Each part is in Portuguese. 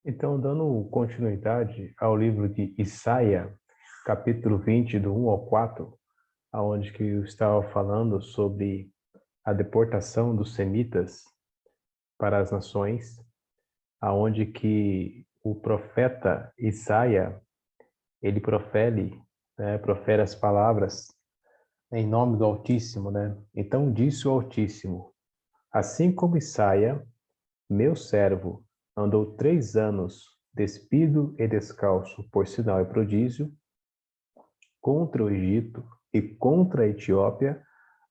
Então, dando continuidade ao livro de Isaías, capítulo 20, do 1 ao 4, aonde que eu estava falando sobre a deportação dos semitas para as nações, aonde que o profeta Isaías, ele profere as palavras em nome do Altíssimo, né? Então disse o Altíssimo: assim como Isaías, meu servo, andou 3 anos despido e descalço por sinal e prodígio contra o Egito e contra a Etiópia,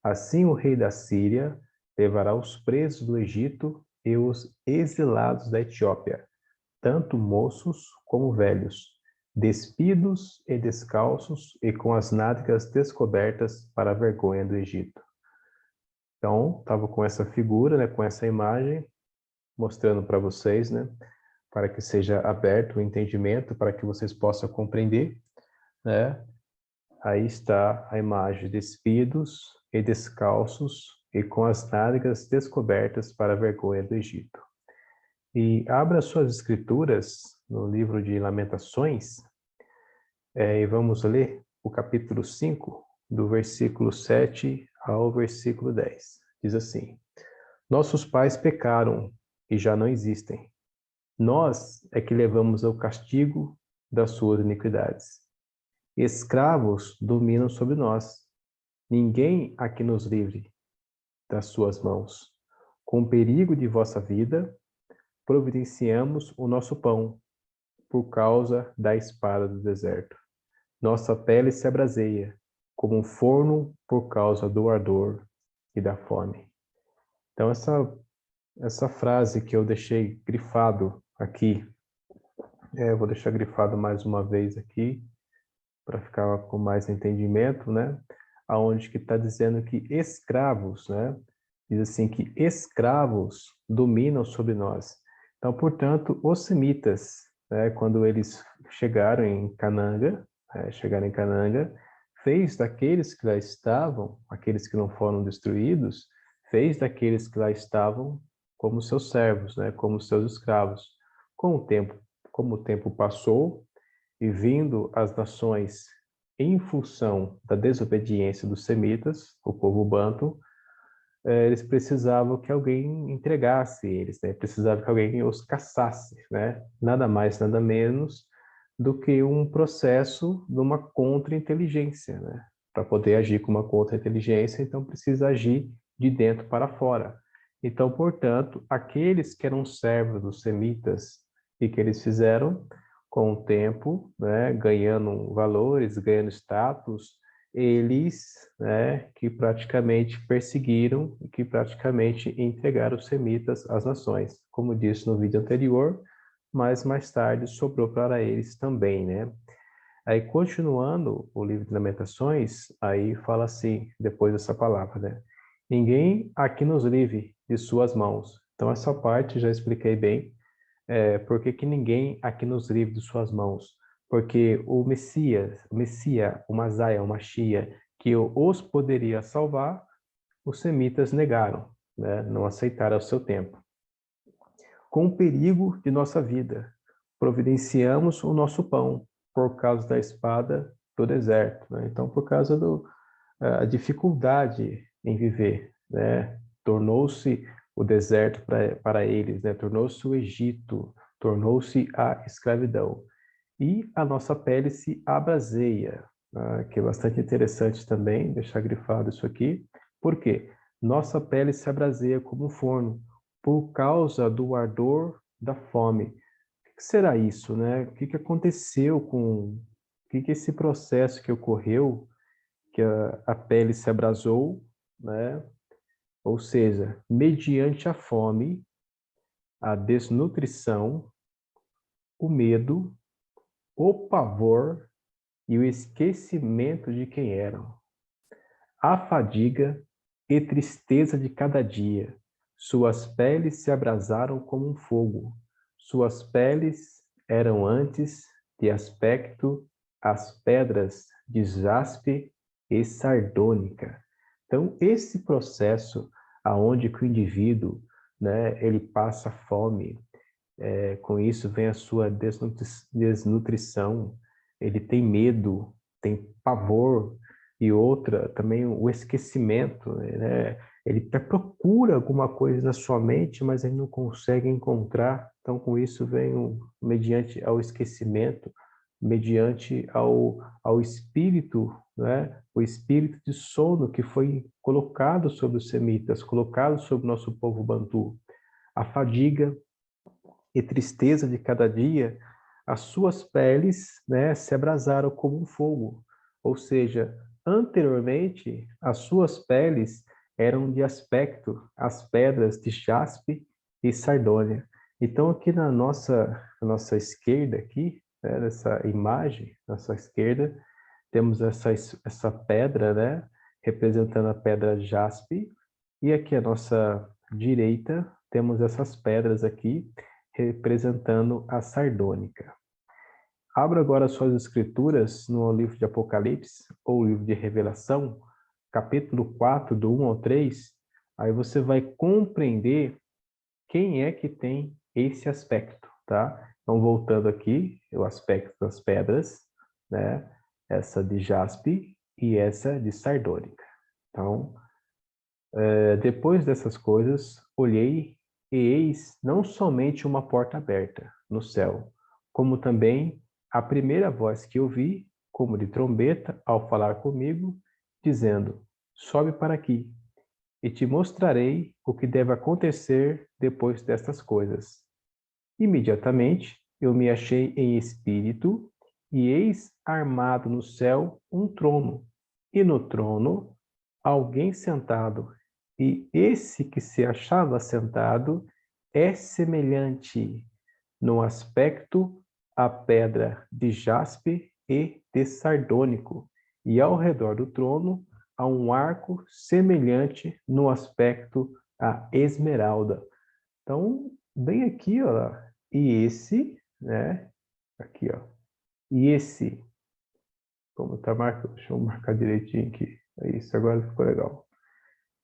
assim o rei da Síria levará os presos do Egito e os exilados da Etiópia, tanto moços como velhos, despidos e descalços e com as nádegas descobertas para a vergonha do Egito. Então, estava com essa figura, né, com essa imagem, mostrando para vocês, né, para que seja aberto o entendimento, para que vocês possam compreender, né? Aí está a imagem, despidos e descalços e com as nádegas descobertas para a vergonha do Egito. E abra suas escrituras no livro de Lamentações, e vamos ler o capítulo 5, do versículo 7 ao versículo 10. Diz assim: nossos pais pecaram e já não existem. Nós é que levamos o castigo das suas iniquidades. Escravos dominam sobre nós. Ninguém aqui nos livre das suas mãos. Com perigo de vossa vida, providenciamos o nosso pão, por causa da espada do deserto. Nossa pele se abraseia, como um forno por causa do ardor e da fome. Então, essa frase que eu deixei grifado aqui, eu vou deixar grifado mais uma vez aqui, para ficar com mais entendimento, né? Aonde que está dizendo que escravos, né? Diz assim que escravos dominam sobre nós. Então, portanto, os semitas, né, quando eles chegaram em Cananga, fez daqueles que lá estavam, aqueles que não foram destruídos, fez daqueles que lá estavam como seus servos, né, como seus escravos. Com o tempo, como o tempo passou, e vindo as nações em função da desobediência dos semitas, o povo banto, eles precisavam que alguém entregasse eles, né? Precisavam que alguém os caçasse, né? Nada mais, nada menos do que um processo de uma contra-inteligência, né? Para poder agir com uma contra-inteligência, então precisa agir de dentro para fora. Então, portanto, aqueles que eram servos dos semitas e que eles fizeram com o tempo, né, ganhando valores, ganhando status, eles, né, que praticamente perseguiram, que praticamente entregaram os semitas às nações, como disse no vídeo anterior, mas mais tarde sobrou para eles também, né? Aí, continuando o livro de Lamentações, aí fala assim, depois dessa palavra, né? Ninguém aqui nos livre de suas mãos. Então, essa parte já expliquei bem, por que que ninguém aqui nos livre de suas mãos? Porque o Messias, o Machia, que os poderia salvar, os semitas negaram, né? Não aceitaram o seu tempo. Com o perigo de nossa vida, providenciamos o nosso pão por causa da espada do deserto, né? Então, por causa da dificuldade em viver, né? Tornou-se o deserto para eles, né? Tornou-se o Egito, tornou-se a escravidão. E a nossa pele se abraseia, né? Que é bastante interessante também, deixar grifado isso aqui. Por quê? Nossa pele se abraseia como um forno, por causa do ardor da fome. O que será isso, né? O que que aconteceu com... O que que esse processo que ocorreu, que a pele se abrasou, né? Ou seja, mediante a fome, a desnutrição, o medo, o pavor e o esquecimento de quem eram, a fadiga e tristeza de cada dia. Suas peles se abrasaram como um fogo. Suas peles eram antes de aspecto as pedras de jaspe e sardônica. Então, esse processo aonde que o indivíduo, né, ele passa fome, Com isso vem a sua desnutrição, ele tem medo, tem pavor, e outra, também o esquecimento, né? Ele até procura alguma coisa na sua mente, mas ele não consegue encontrar. Então, com isso vem, mediante ao esquecimento, mediante ao espírito, né? O espírito de sono que foi colocado sobre os semitas, colocado sobre o nosso povo bantu. A fadiga e tristeza de cada dia, as suas peles, né, se abrasaram como um fogo. Ou seja, anteriormente, as suas peles eram de aspecto as pedras de jaspe e sardônia. Então, aqui na nossa esquerda, aqui, né, nessa imagem, nossa esquerda, temos essa pedra, né, representando a pedra jaspe, e aqui à nossa direita, temos essas pedras aqui, representando a sardônica. Abra agora suas escrituras no livro de Apocalipse, ou livro de Revelação, capítulo 4, do 1 ao 3, aí você vai compreender quem é que tem esse aspecto, tá? Então, voltando aqui, o aspecto das pedras, né? Essa de jaspe e essa de sardônica. Então, depois dessas coisas, olhei e eis não somente uma porta aberta no céu, como também a primeira voz que ouvi, como de trombeta, ao falar comigo, dizendo: sobe para aqui, e te mostrarei o que deve acontecer depois destas coisas. Imediatamente eu me achei em espírito, e eis armado no céu um trono, e no trono alguém sentado, e esse que se achava sentado é semelhante no aspecto à pedra de jaspe e de sardônico, e ao redor do trono há um arco semelhante no aspecto à esmeralda. Então, bem aqui, ó, e esse, né, aqui, ó, e esse, como tá marcado, deixa eu marcar direitinho aqui, é isso, agora ficou legal,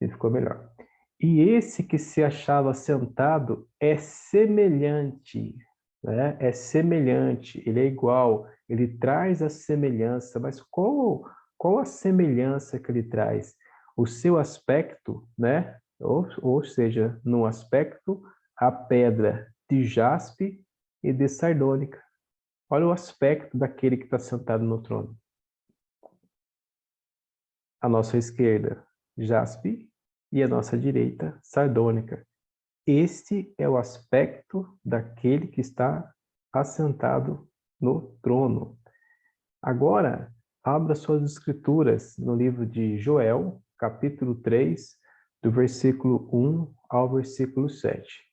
e ficou melhor. E esse que se achava sentado é semelhante, né, é semelhante, ele é igual, ele traz a semelhança, mas qual a semelhança que ele traz? O seu aspecto, né, ou seja, no aspecto, a pedra de jaspe e de sardônica. Olha o aspecto daquele que está sentado no trono. À nossa esquerda, jaspe, e à nossa direita, sardônica. Este é o aspecto daquele que está assentado no trono. Agora, abra suas escrituras no livro de Joel, capítulo 3, do versículo 1 ao versículo 7.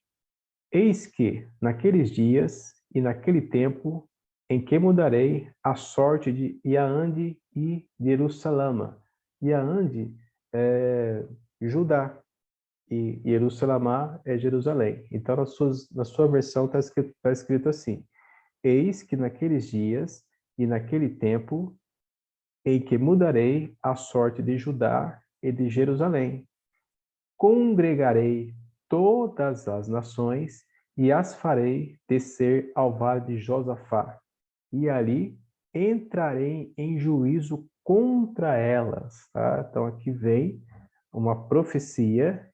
Eis que, naqueles dias e naquele tempo, em que mudarei a sorte de Yaande e Jerusalém. Yaande é Judá e Jerusalém é Jerusalém. Então, na sua versão está escrito assim: eis que naqueles dias e naquele tempo em que mudarei a sorte de Judá e de Jerusalém, congregarei todas as nações e as farei descer ao vale de Josafá, e ali entrarei em juízo contra elas. Tá? Então aqui vem uma profecia,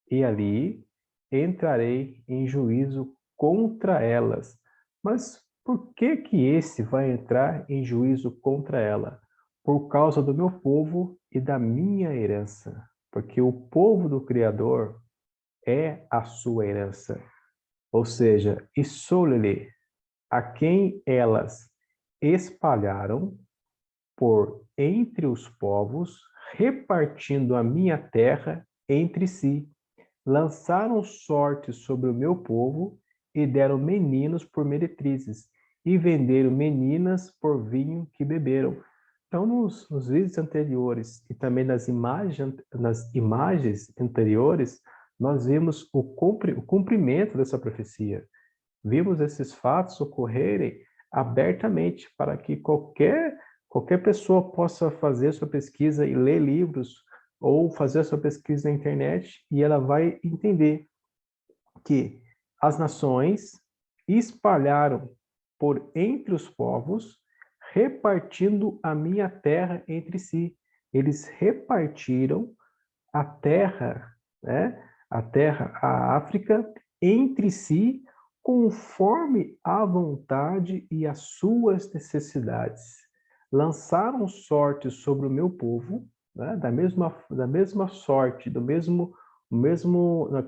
e ali entrarei em juízo contra elas. Mas por que que esse vai entrar em juízo contra ela? Por causa do meu povo e da minha herança. Porque o povo do Criador é a sua herança. Ou seja, Isolele, a quem elas espalharam por entre os povos, repartindo a minha terra entre si. Lançaram sorte sobre o meu povo e deram meninos por meretrizes, e venderam meninas por vinho que beberam. Então, nos vídeos anteriores e também nas imagens anteriores, nós vimos o cumprimento dessa profecia. Vimos esses fatos ocorrerem abertamente para que qualquer pessoa possa fazer sua pesquisa e ler livros ou fazer sua pesquisa na internet, e ela vai entender que as nações espalharam por entre os povos, repartindo a minha terra entre si. Eles repartiram a terra, né? A terra, a África, entre si, conforme a vontade e as suas necessidades. Lançaram sorte sobre o meu povo, né? Da mesma sorte,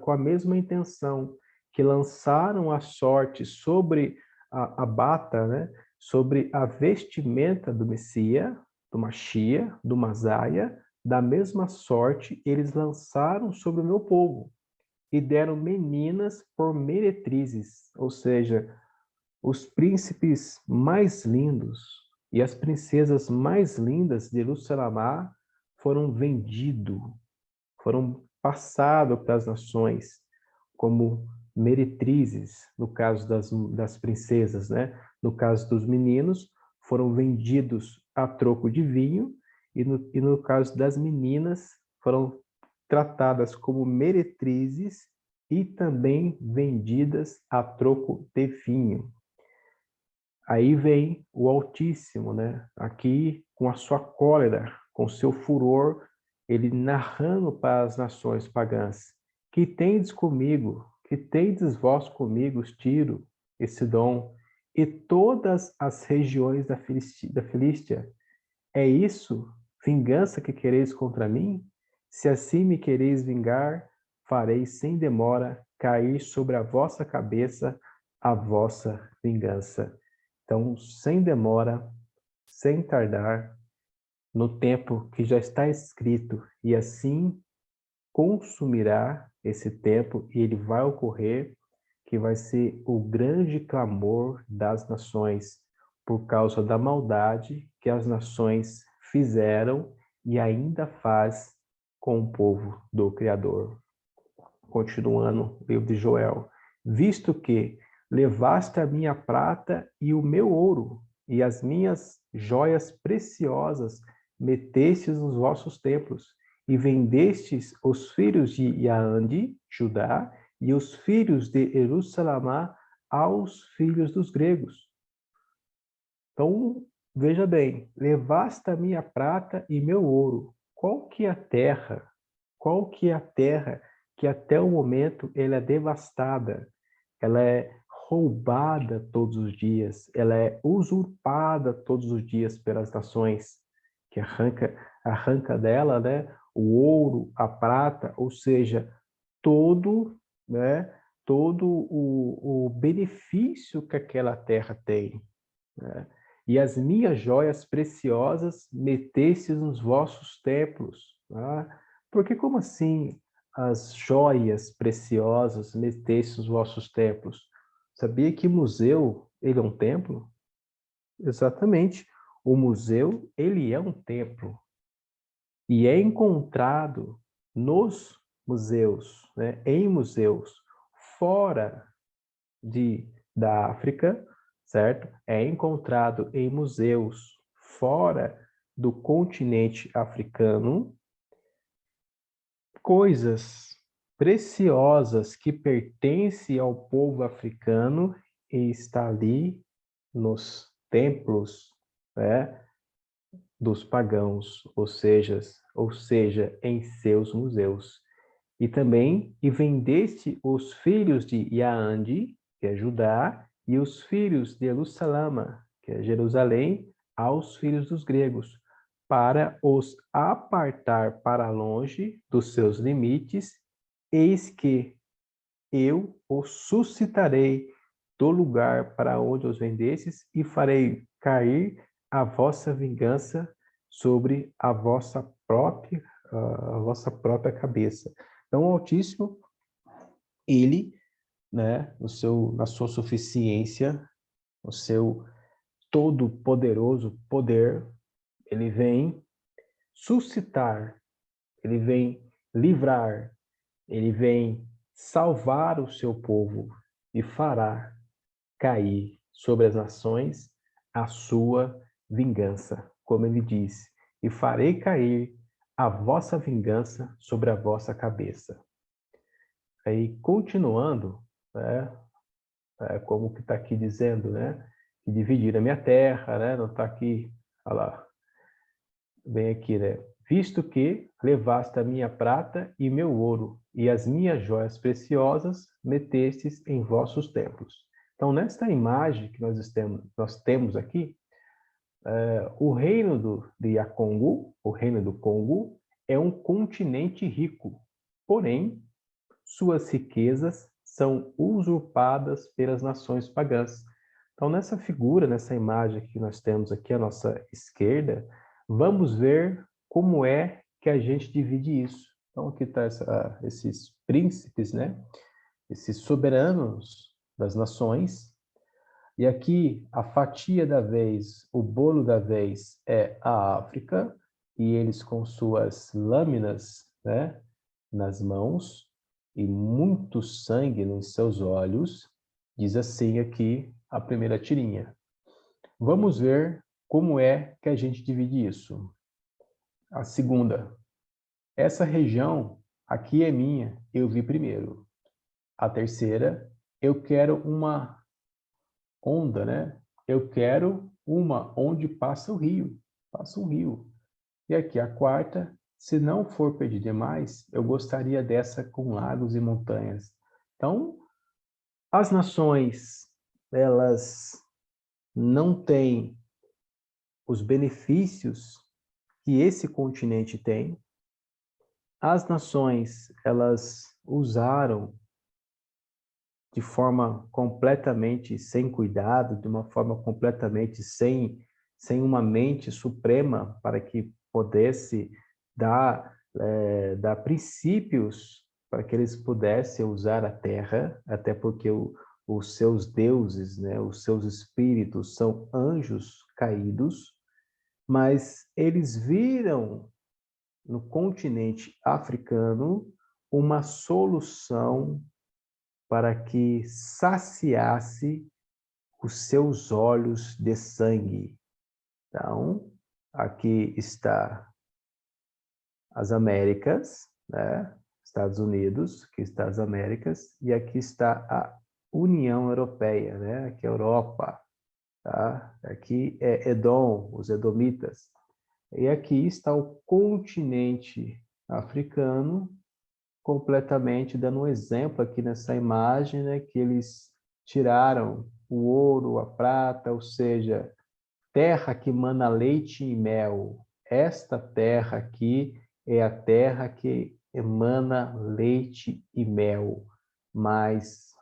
com a mesma intenção que lançaram a sorte sobre a bata, né? Sobre a vestimenta do Messias, do Machia, do Masaia, da mesma sorte eles lançaram sobre o meu povo e deram meninas por meretrizes, ou seja, os príncipes mais lindos e as princesas mais lindas de Jerusalém foram vendidos, foram passados para as nações como meretrizes, no caso das princesas, né? No caso dos meninos, foram vendidos a troco de vinho, e no caso das meninas, foram tratadas como meretrizes e também vendidas a troco de vinho. Aí vem o Altíssimo, né? Aqui com a sua cólera, com seu furor, ele narrando para as nações pagãs: que tendes comigo, que tendes vós comigo, os Tiro e Sidom, e todas as regiões da Filístia. É isso, vingança que quereis contra mim? Se assim me quereis vingar, farei sem demora cair sobre a vossa cabeça a vossa vingança. Então, sem demora, sem tardar, no tempo que já está escrito, e assim consumirá esse tempo, e ele vai ocorrer, que vai ser o grande clamor das nações, por causa da maldade que as nações fizeram e ainda faz com o povo do Criador. Continuando o livro de Joel: visto que levaste a minha prata e o meu ouro, e as minhas joias preciosas metestes nos vossos templos, e vendestes os filhos de Yaande, Judá, e os filhos de Jerusalém aos filhos dos gregos. Então, veja bem, levaste a minha prata e meu ouro. Qual que é a terra? Qual que é a terra que até o momento ela é devastada? Ela é roubada todos os dias, ela é usurpada todos os dias pelas nações, que arranca dela, né, o ouro, a prata, ou seja, todo, né, todo o benefício que aquela terra tem, né? E as minhas joias preciosas metestes nos vossos templos. Tá? Porque como assim as joias preciosas metestes nos vossos templos? Sabia que museu, ele é um templo? Exatamente. O museu, ele é um templo. E é encontrado nos museus, né? Em museus, fora da África, certo? É encontrado em museus fora do continente africano coisas preciosas que pertencem ao povo africano e está ali nos templos, né, dos pagãos, ou seja, em seus museus. E vendeste os filhos de Yaande, que é Judá, e os filhos de Jerusalém, que é Jerusalém, aos filhos dos gregos, para os apartar para longe dos seus limites, eis que eu os suscitarei do lugar para onde os vendestes e farei cair a vossa vingança sobre a vossa própria cabeça. Então, o Altíssimo, ele, né, na sua suficiência, no seu todo-poderoso poder, ele vem suscitar, ele vem livrar, ele vem salvar o seu povo e fará cair sobre as nações a sua vingança, como ele disse, e farei cair a vossa vingança sobre a vossa cabeça. Aí, continuando, né, como que está aqui dizendo, né? Que dividir a minha terra, né? Não está aqui, olha lá, bem aqui, né? Visto que levaste a minha prata e meu ouro, e as minhas joias preciosas metestes em vossos templos. Então, nesta imagem que nós temos aqui, o reino de Yakongo, o reino do Congo, é um continente rico, porém, suas riquezas são usurpadas pelas nações pagãs. Então, nessa figura, nessa imagem que nós temos aqui à nossa esquerda, vamos ver como é que a gente divide isso. Então, aqui está esses príncipes, né? Esses soberanos das nações. E aqui, a fatia da vez, o bolo da vez é a África, e eles com suas lâminas, né, nas mãos, e muito sangue nos seus olhos, diz assim aqui a primeira tirinha. Vamos ver como é que a gente divide isso. A segunda, essa região aqui é minha, eu vi primeiro. A terceira, eu quero uma onda, né? Eu quero uma onde passa o rio, passa um rio. E aqui a quarta, se não for pedir demais, eu gostaria dessa com lagos e montanhas. Então, as nações, elas não têm os benefícios que esse continente tem. As nações, elas usaram de forma completamente sem cuidado, de uma forma completamente sem uma mente suprema para que pudesse dar princípios para que eles pudessem usar a terra, até porque os seus deuses, né, os seus espíritos são anjos caídos, mas eles viram no continente africano uma solução para que saciasse os seus olhos de sangue. Então, aqui está as Américas, né? Estados Unidos, aqui está as Américas, e aqui está a União Europeia, né? Aqui é a Europa, tá? Aqui é Edom, os Edomitas. E aqui está o continente africano, completamente, dando um exemplo aqui nessa imagem, né, que eles tiraram o ouro, a prata, ou seja, terra que mana leite e mel. Esta terra aqui é a terra que emana leite e mel, mas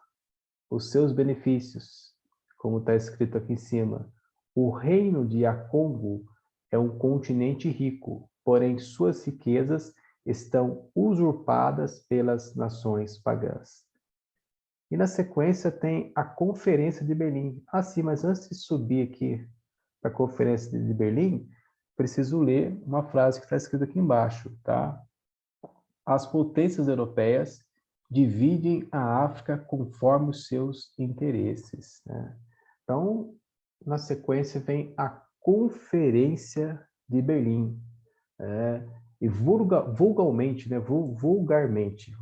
os seus benefícios, como está escrito aqui em cima, o reino de Akongo é um continente rico, porém suas riquezas estão usurpadas pelas nações pagãs. E na sequência tem a Conferência de Berlim. Ah, sim, mas antes de subir aqui para a Conferência de Berlim, preciso ler uma frase que está escrita aqui embaixo, tá? As potências europeias dividem a África conforme os seus interesses, né? Então, na sequência vem a Conferência de Berlim, e vulgarmente, né, vulgarmente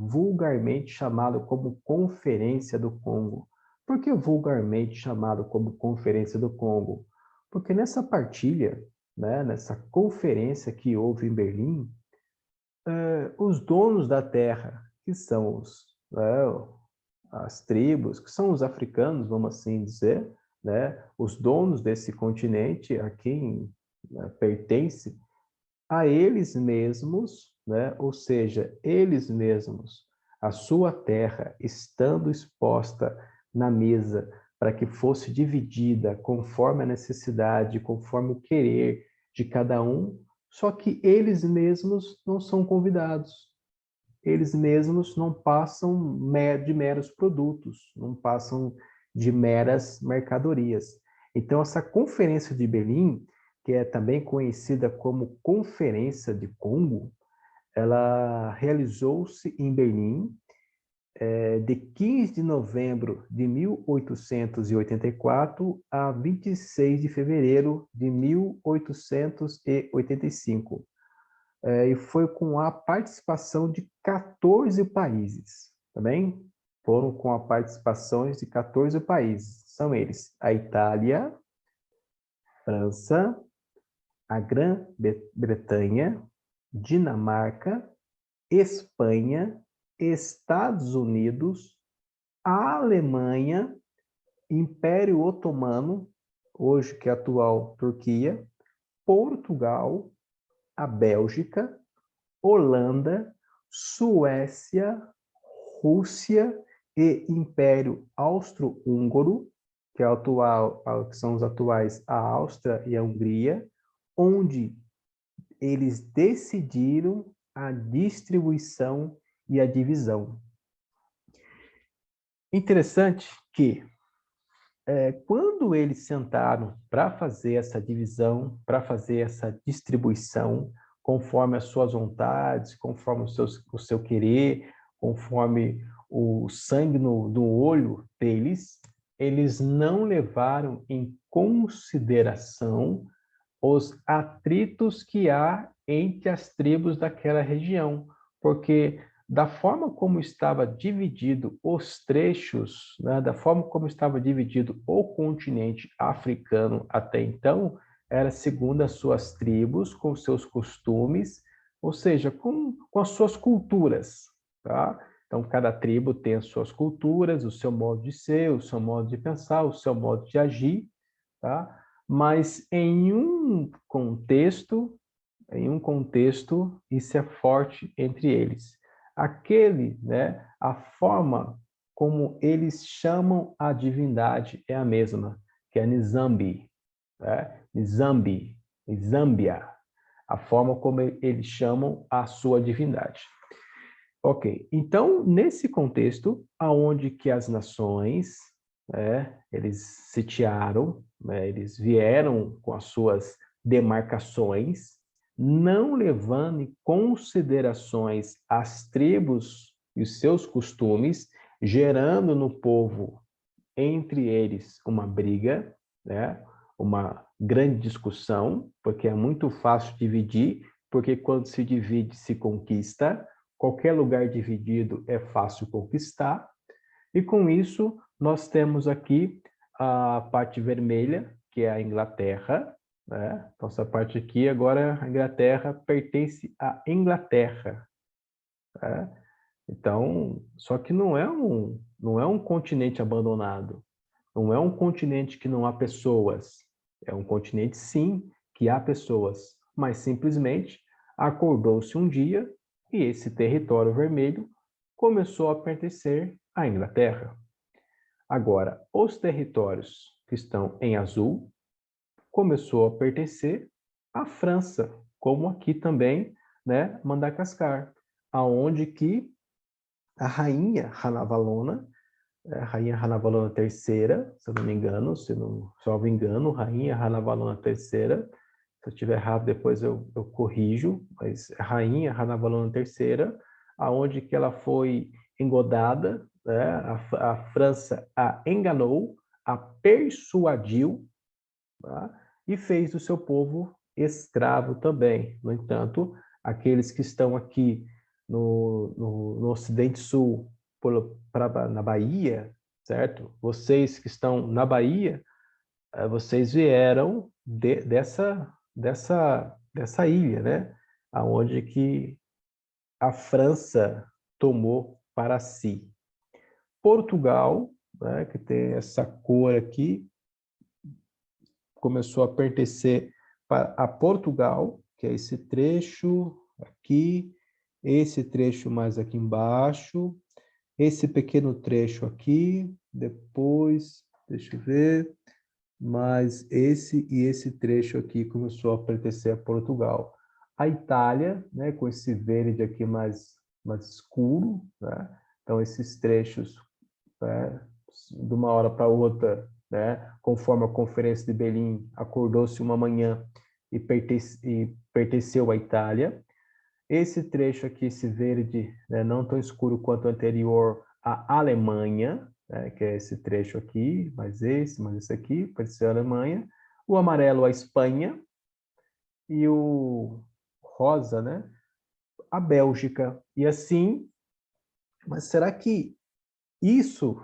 chamado como Conferência do Congo. Por que vulgarmente chamado como Conferência do Congo? Porque nessa partilha, né, nessa conferência que houve em Berlim, os donos da terra, que são as tribos, que são os africanos, vamos assim dizer, né, os donos desse continente a quem pertence, a eles mesmos, né? Ou seja, eles mesmos, a sua terra estando exposta na mesa para que fosse dividida conforme a necessidade, conforme o querer de cada um, só que eles mesmos não são convidados. Eles mesmos não passam de meros produtos, não passam de meras mercadorias. Então, essa Conferência de Berlim, que é também conhecida como Conferência de Congo, ela realizou-se em Berlim de 15 de novembro de 1884 a 26 de fevereiro de 1885. E foi com a participação de 14 países, tá bem? foram com a participação de 14 países. São eles: a Itália, França, a Grã-Bretanha, Dinamarca, Espanha, Estados Unidos, a Alemanha, Império Otomano, hoje que é a atual Turquia, Portugal, a Bélgica, Holanda, Suécia, Rússia e Império Austro-Húngaro, que é que são os atuais a Áustria e a Hungria, onde eles decidiram a distribuição e a divisão. Interessante que quando eles sentaram para fazer essa divisão, para fazer essa distribuição, conforme as suas vontades, conforme o seu querer, conforme o sangue no olho deles, eles não levaram em consideração os atritos que há entre as tribos daquela região, porque da forma como estava dividido os trechos, né, da forma como estava dividido o continente africano até então, era segundo as suas tribos, com seus costumes, ou seja, com as suas culturas, tá? Então, cada tribo tem as suas culturas, o seu modo de ser, o seu modo de pensar, o seu modo de agir, tá? Mas em um contexto, isso é forte entre eles. A forma como eles chamam a divindade é a mesma, que é Nizambi, né? Nizambi, Nizambia, a forma como eles chamam a sua divindade. Ok, então, nesse contexto, aonde que as nações, eles sitiaram, eles vieram com as suas demarcações, não levando em considerações as tribos e os seus costumes, gerando no povo, entre eles, uma briga, né? Uma grande discussão, porque é muito fácil dividir, porque quando se divide, se conquista. Qualquer lugar dividido é fácil conquistar. E com isso, nós temos aqui a parte vermelha, que é a Inglaterra, né? Então, essa parte aqui, agora, a Inglaterra pertence à Inglaterra, né? Então, só que não é um continente abandonado, não é um continente que não há pessoas, é um continente, sim, que há pessoas, mas simplesmente acordou-se um dia e esse território vermelho começou a pertencer à Inglaterra. Agora, os territórios que estão em azul começou a pertencer à França, como aqui também, né, Madagascar, aonde que a rainha Ranavalona, a rainha Ranavalona III, se eu não me engano, se não salvo engano, rainha Ranavalona III, se eu estiver errado depois eu corrijo, mas rainha Ranavalona III, aonde que ela foi engodada, né? A França a enganou, a persuadiu, tá? E fez do seu povo escravo também. No entanto, aqueles que estão aqui no Ocidente Sul, na Bahia, certo? Vocês que estão na Bahia, vocês vieram dessa ilha, né? Aonde que a França tomou para si. Portugal, né, que tem essa cor aqui, começou a pertencer a Portugal, que é esse trecho aqui, esse trecho mais aqui embaixo, esse pequeno trecho aqui, depois, deixa eu ver, mas esse e esse trecho aqui começou a pertencer a Portugal. A Itália, né, com esse verde aqui mais escuro, né? Então esses trechos, né, de uma hora para outra, né, conforme a Conferência de Berlim acordou-se uma manhã e pertenceu à Itália. Esse trecho aqui, esse verde, né, não tão escuro quanto o anterior, a Alemanha, né, que é esse trecho aqui, mais esse aqui, pertenceu à Alemanha. O amarelo, a Espanha. E o rosa, né, a Bélgica. E assim, mas será que Isso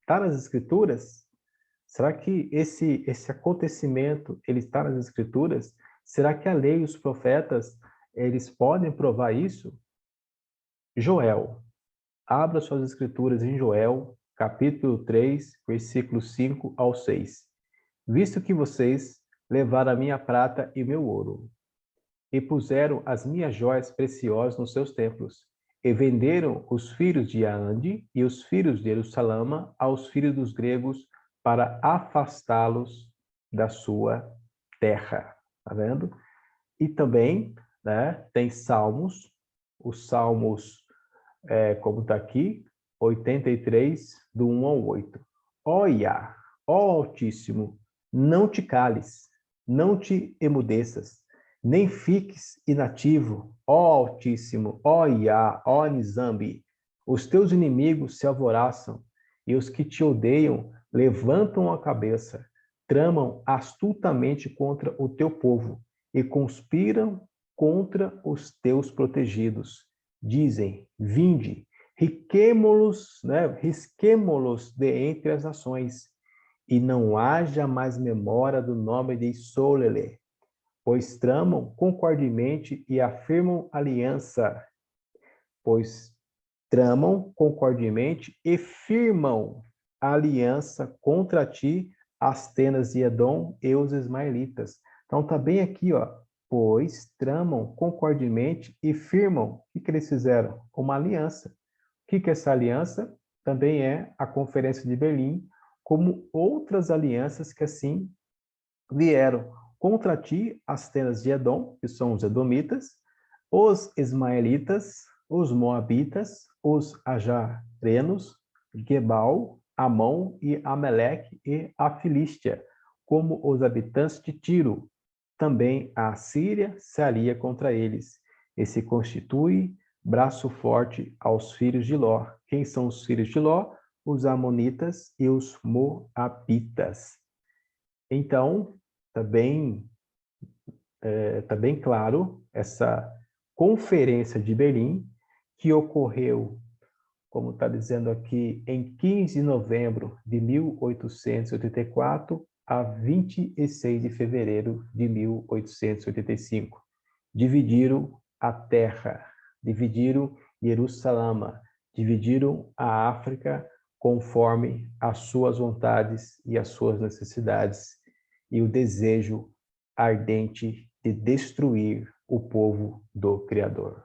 está nas Escrituras? Será que esse acontecimento ele está nas Escrituras? Será que a lei e os profetas eles podem provar isso? Joel. Abra suas Escrituras em Joel, capítulo 3, versículos 5 ao 6. Visto que vocês levaram a minha prata e meu ouro, e puseram as minhas joias preciosas nos seus templos, e venderam os filhos de Aande e os filhos de Jerusalém aos filhos dos gregos para afastá-los da sua terra. Tá vendo? E também, né, tem Salmos, os Salmos, como está aqui, 83, do 1 ao 8. Ó Iá, ó Altíssimo, não te cales, não te emudeças, nem fiques inativo, ó Altíssimo, ó Iá, ó Nizambi. Os teus inimigos se alvoroçam, e os que te odeiam levantam a cabeça, tramam astutamente contra o teu povo, e conspiram contra os teus protegidos. Dizem, vinde, risquemo-los, né, risquemo-los de entre as nações, e não haja mais memória do nome de Solele, pois tramam concordemente e afirmam aliança, pois tramam concordemente e firmam aliança contra ti, as tendas de Edom e os ismaelitas. Então tá bem aqui, ó. Pois tramam concordemente e firmam. O que eles fizeram? Uma aliança. O que é essa aliança? Também é a Conferência de Berlim, como outras alianças que assim vieram contra ti, as tendas de Edom, que são os edomitas, os ismaelitas, os moabitas, os ajarenos, Gebal, Amon e Ameleque e a Filístia, como os habitantes de Tiro. Também a Síria se alia contra eles e se constitui braço forte aos filhos de Ló. Quem são os filhos de Ló? Os amonitas e os moabitas. Então, tá bem claro essa conferência de Berlim, que ocorreu, como está dizendo aqui, em 15 de novembro de 1884 a 26 de fevereiro de 1885. Dividiram a terra, dividiram Jerusalém, dividiram a África conforme as suas vontades e as suas necessidades e o desejo ardente de destruir o povo do Criador.